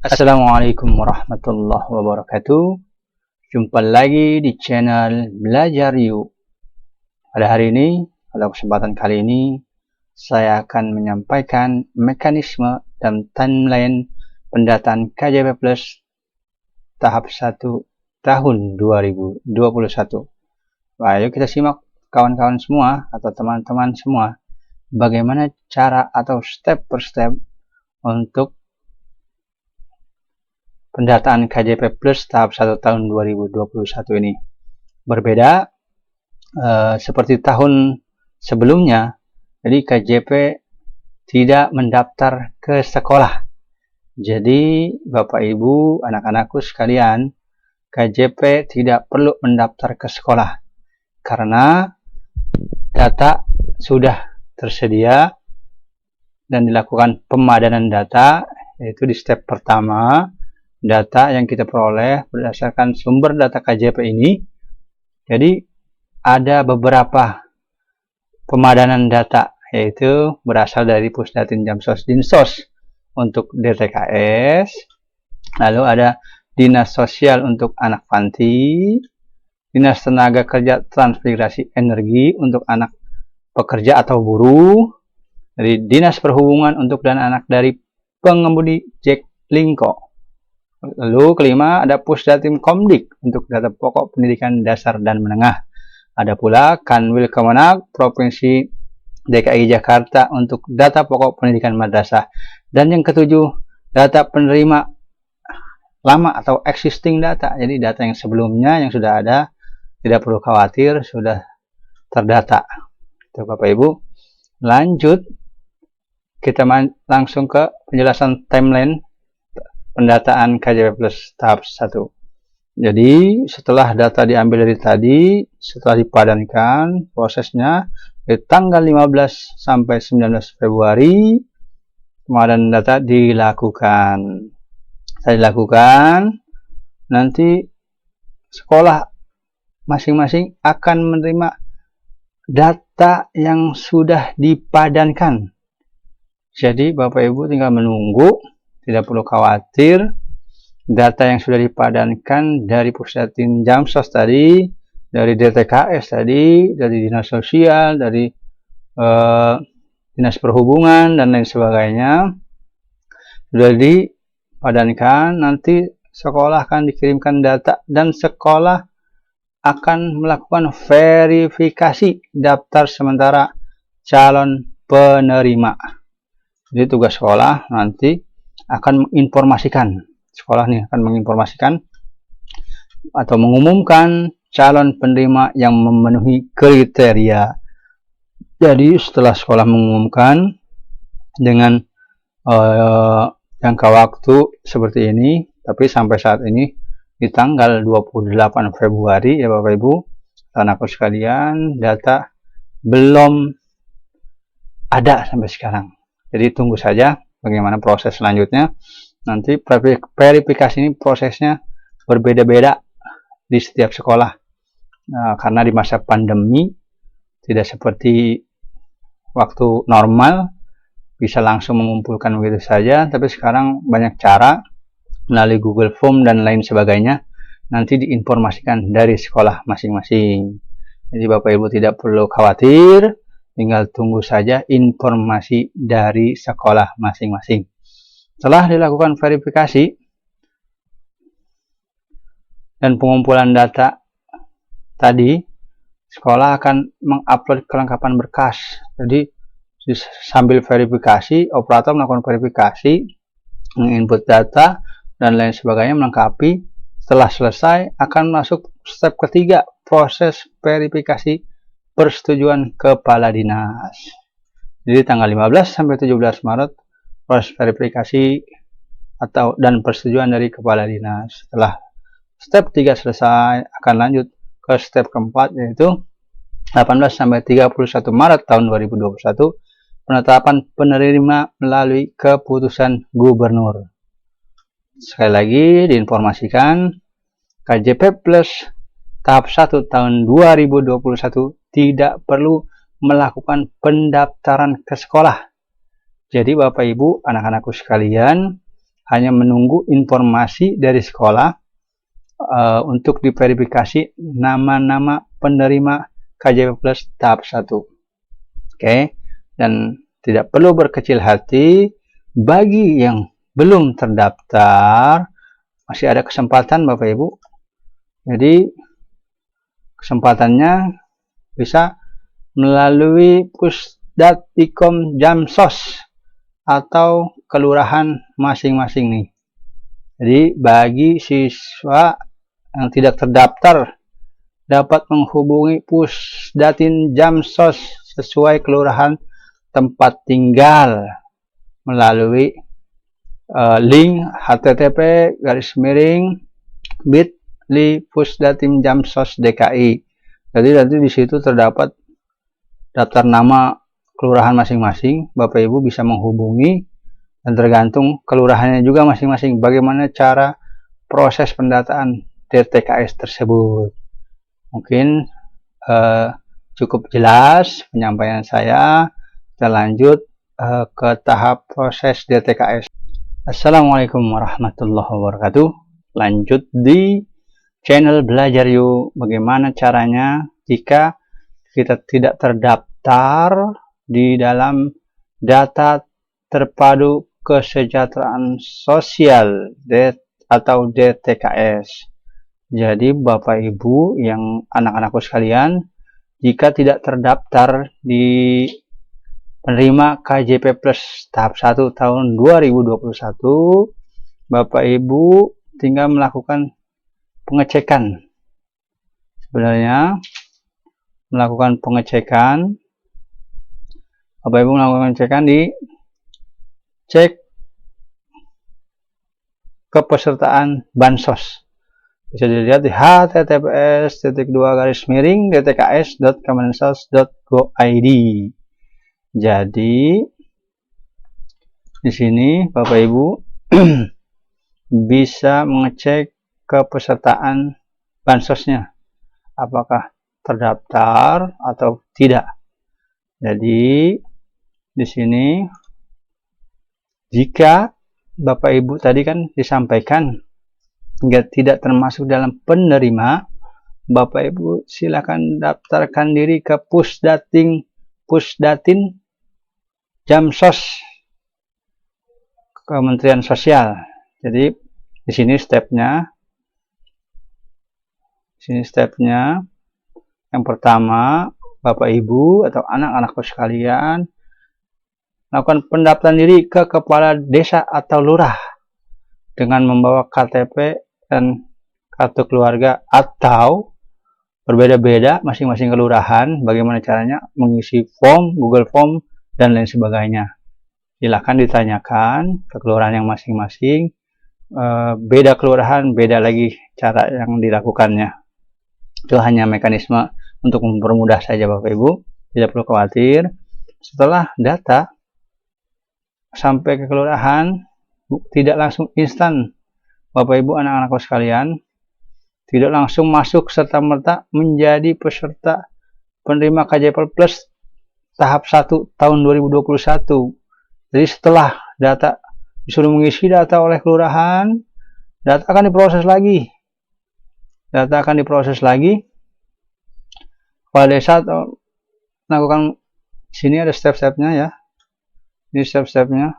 Assalamualaikum warahmatullahi wabarakatuh. Jumpa lagi di channel Belajar Yuk. Pada hari ini, pada kesempatan kali ini, saya akan menyampaikan mekanisme dan timeline pendataan KJP Plus tahap 1 tahun 2021. Ayo kita simak kawan-kawan semua atau teman-teman semua, bagaimana cara atau step per step untuk pendataan KJP Plus tahap 1 tahun 2021 ini. Berbeda seperti tahun sebelumnya, jadi KJP tidak mendaftar ke sekolah. Jadi Bapak Ibu, anak-anakku sekalian, KJP tidak perlu mendaftar ke sekolah karena data sudah tersedia dan dilakukan pemadanan data, yaitu di step pertama. Data yang kita peroleh berdasarkan sumber data KJP ini. Jadi ada beberapa pemadanan data, yaitu berasal dari Pusdatin Jamsos Dinsos untuk DTKS, lalu ada Dinas Sosial untuk anak panti, Dinas Tenaga Kerja Transmigrasi Energi untuk anak pekerja atau buruh, dari Dinas Perhubungan untuk dan anak dari pengemudi Jaklingko. Lalu kelima, ada Pusdatin Komdik untuk data pokok pendidikan dasar dan menengah. Ada pula Kanwil Kemenak Provinsi DKI Jakarta untuk data pokok pendidikan madrasah. Dan yang ketujuh, data penerima lama atau existing data. Jadi data yang sebelumnya yang sudah ada, tidak perlu khawatir, sudah terdata. Itu Bapak Ibu. Lanjut, kita langsung ke penjelasan timeline pendataan KJP Plus tahap 1. Jadi setelah data diambil dari tadi, setelah dipadankan prosesnya dari tanggal 15 sampai 19 Februari pemadanan data dilakukan. Setelah dilakukan, nanti sekolah masing-masing akan menerima data yang sudah dipadankan. Jadi Bapak Ibu tinggal menunggu. Tidak perlu khawatir, data yang sudah dipadankan dari Pusdatin Jamsos tadi, dari DTKS tadi, dari Dinas Sosial, dari Dinas Perhubungan, dan lain sebagainya, sudah dipadankan. Nanti sekolah akan dikirimkan data, dan sekolah akan melakukan verifikasi daftar sementara calon penerima. Jadi tugas sekolah nanti akan menginformasikan, sekolah nih akan menginformasikan atau mengumumkan calon penerima yang memenuhi kriteria. Jadi setelah sekolah mengumumkan dengan jangka waktu seperti ini, tapi sampai saat ini di tanggal 28 Februari ya Bapak Ibu, anakku sekalian, data belum ada sampai sekarang. Jadi tunggu saja bagaimana proses selanjutnya. Nanti verifikasi ini prosesnya berbeda-beda di setiap sekolah. Karena di masa pandemi tidak seperti waktu normal bisa langsung mengumpulkan begitu saja, tapi sekarang banyak cara melalui Google Form dan lain sebagainya, nanti diinformasikan dari sekolah masing-masing. Jadi Bapak Ibu tidak perlu khawatir, tinggal tunggu saja informasi dari sekolah masing-masing. Setelah dilakukan verifikasi dan pengumpulan data tadi, sekolah akan mengupload kelengkapan berkas. Jadi sambil verifikasi, operator melakukan verifikasi, menginput data dan lain sebagainya, melengkapi. Setelah selesai akan masuk step ketiga, proses verifikasi persetujuan kepala dinas. Jadi tanggal 15 sampai 17 Maret proses verifikasi dan persetujuan dari kepala dinas. Setelah step 3 selesai, akan lanjut ke step keempat, yaitu 18 sampai 31 Maret tahun 2021 penetapan penerima melalui keputusan gubernur. Sekali lagi diinformasikan, KJP Plus tahap 1 tahun 2021 tidak perlu melakukan pendaftaran ke sekolah. Jadi Bapak Ibu, anak-anakku sekalian, hanya menunggu informasi dari sekolah untuk diverifikasi nama-nama penerima KJP Plus tahap 1. Oke, dan tidak perlu berkecil hati, bagi yang belum terdaftar masih ada kesempatan Bapak Ibu. Jadi kesempatannya bisa melalui Pusdatikom Jamsos atau kelurahan masing-masing nih. Jadi bagi siswa yang tidak terdaftar dapat menghubungi Pusdatin Jamsos sesuai kelurahan tempat tinggal melalui link http://bit.ly Pusdatin Jamsos DKI. Jadi nanti di situ terdapat daftar nama kelurahan masing-masing. Bapak Ibu bisa menghubungi dan tergantung kelurahannya juga masing-masing bagaimana cara proses pendataan DTKS tersebut. Mungkin cukup jelas penyampaian saya. Kita lanjut ke tahap proses DTKS. Assalamualaikum warahmatullahi wabarakatuh. Lanjut di channel Belajar Yuk. Bagaimana caranya jika kita tidak terdaftar di dalam data terpadu kesejahteraan sosial atau DTKS. Jadi Bapak Ibu yang anak-anakku sekalian, jika tidak terdaftar di penerima KJP Plus tahap 1 tahun 2021, Bapak Ibu tinggal melakukan pengecekan. Sebenarnya melakukan pengecekan, Bapak Ibu melakukan pengecekan di cek kepesertaan bansos. Bisa dilihat di https://dtks.kemensos.go.id. Jadi di sini Bapak Ibu bisa mengecek kepesertaan bansosnya apakah terdaftar atau tidak. Jadi di sini jika Bapak Ibu tadi kan disampaikan tidak termasuk dalam penerima, Bapak Ibu silakan daftarkan diri ke Pusdatin Jamsos Kementerian Sosial. Jadi di sini stepnya. Yang pertama, Bapak Ibu atau anak-anakku sekalian melakukan pendaftaran diri ke kepala desa atau lurah dengan membawa KTP dan kartu keluarga, atau berbeda-beda masing-masing kelurahan bagaimana caranya mengisi form, Google Form, dan lain sebagainya. Silahkan ditanyakan ke kelurahan yang masing-masing. Beda kelurahan, beda lagi cara yang dilakukannya. Itu hanya mekanisme untuk mempermudah saja Bapak Ibu. Tidak perlu khawatir. Setelah data sampai ke kelurahan, tidak langsung instan Bapak Ibu anak-anakku sekalian, tidak langsung masuk serta-merta menjadi peserta penerima KJP Plus tahap 1 tahun 2021. Jadi setelah data disuruh mengisi data oleh kelurahan, data akan diproses lagi. Kepala desa atau melakukan, sini ada step-stepnya ya. Ini step-stepnya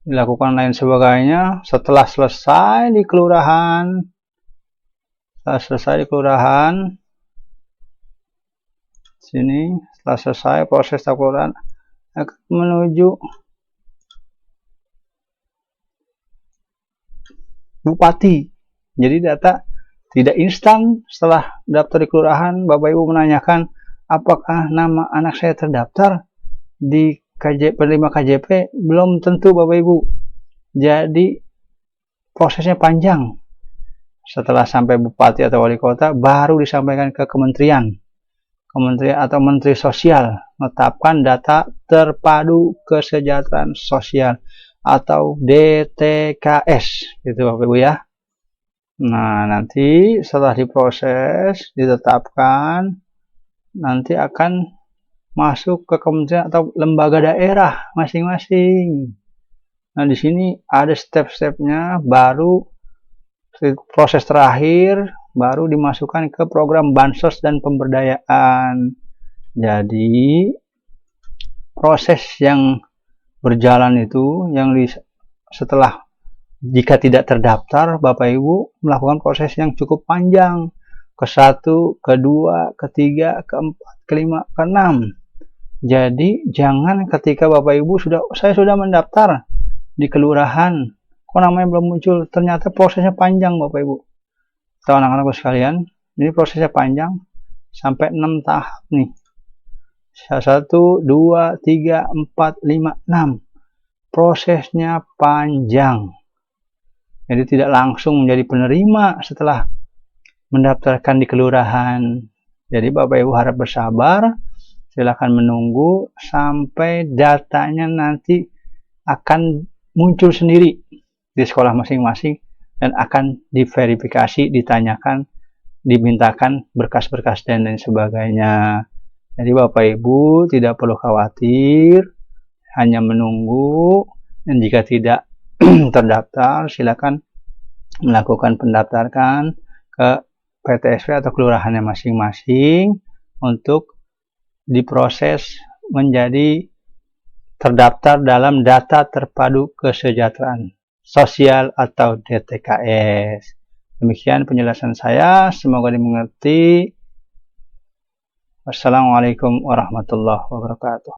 dilakukan lain sebagainya. Setelah selesai di kelurahan, sini setelah selesai proses kelurahan akan menuju bupati. Jadi data tidak instan. Setelah daftar di kelurahan, Bapak Ibu menanyakan apakah nama anak saya terdaftar di penerima KJP, belum tentu Bapak Ibu. Jadi prosesnya panjang. Setelah sampai bupati atau wali kota, baru disampaikan ke kementerian atau menteri sosial, menetapkan data terpadu kesejahteraan sosial atau DTKS, gitu Bapak Ibu ya. Nah, nanti setelah diproses, ditetapkan, nanti akan masuk ke kementerian atau lembaga daerah masing-masing. Nah, di sini ada step-stepnya, baru proses terakhir baru dimasukkan ke program bansos dan pemberdayaan. Jadi proses yang berjalan itu setelah jika tidak terdaftar, Bapak Ibu melakukan proses yang cukup panjang, ke-1, ke-2, ke-3, ke-4, ke-5, ke-6. Jadi jangan ketika Bapak Ibu saya sudah mendaftar di kelurahan, kok namanya belum muncul, ternyata prosesnya panjang Bapak Ibu. Atau anak-anakku sekalian, ini prosesnya panjang sampai 6 tahap nih. 1, 2, 3, 4, 5, 6. Prosesnya panjang. Jadi tidak langsung menjadi penerima setelah mendaftarkan di kelurahan. Jadi Bapak Ibu harap bersabar, silakan menunggu sampai datanya nanti akan muncul sendiri di sekolah masing-masing dan akan diverifikasi, ditanyakan, dimintakan berkas-berkas dan lain sebagainya. Jadi Bapak Ibu tidak perlu khawatir, hanya menunggu, dan jika tidak terdaftar silakan melakukan pendaftaran ke PTSP atau kelurahannya masing-masing untuk diproses menjadi terdaftar dalam data terpadu kesejahteraan sosial atau DTKS. Demikian penjelasan saya, semoga dimengerti. Wassalamualaikum warahmatullahi wabarakatuh.